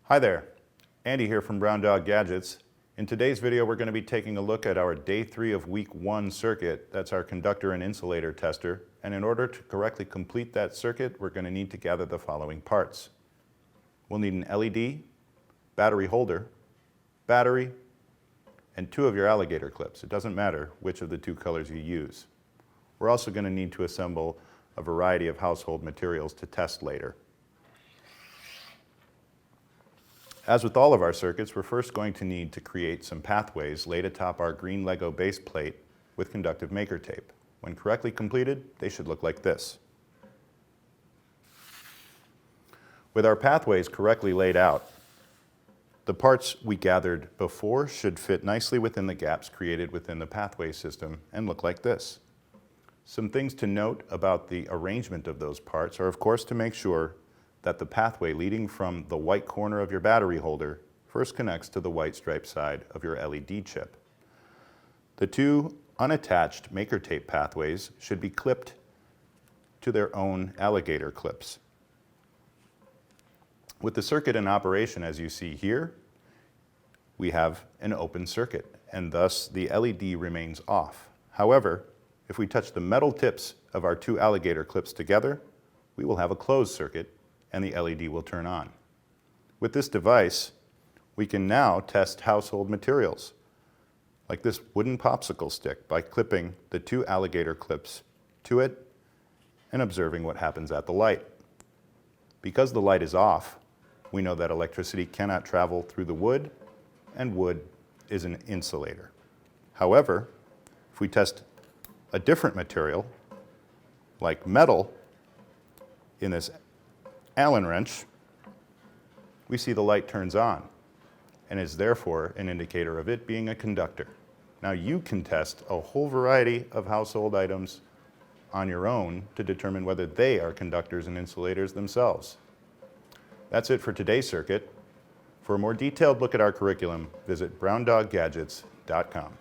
Hi there, Andy here from Brown Dog Gadgets. In today's video we're going to be taking a look at our day 3 of week 1 circuit. That's our conductor and insulator tester, and in order to correctly complete that circuit we're going to need to gather the following parts. We'll need an LED, battery holder, battery, and 2 of your alligator clips. It doesn't matter which of the 2 colors you use. We're also going to need to assemble a variety of household materials to test later. As with all of our circuits, we're first going to need to create some pathways laid atop our green Lego base plate with conductive maker tape. When correctly completed, they should look like this. With our pathways correctly laid out, the parts we gathered before should fit nicely within the gaps created within the pathway system and look like this. Some things to note about the arrangement of those parts are, of course, to make sure that the pathway leading from the white corner of your battery holder first connects to the white striped side of your LED chip. The 2 unattached maker tape pathways should be clipped to their own alligator clips. With the circuit in operation, as you see here, we have an open circuit, and thus the LED remains off. However, if we touch the metal tips of our 2 alligator clips together, we will have a closed circuit and the LED will turn on. With this device, we can now test household materials, like this wooden popsicle stick, by clipping the 2 alligator clips to it and observing what happens at the light. Because the light is off, we know that electricity cannot travel through the wood, and wood is an insulator. However, if we test a different material, like metal, in this Allen wrench, we see the light turns on and is therefore an indicator of it being a conductor. Now you can test a whole variety of household items on your own to determine whether they are conductors and insulators themselves. That's it for today's circuit. For a more detailed look at our curriculum, visit browndoggadgets.com.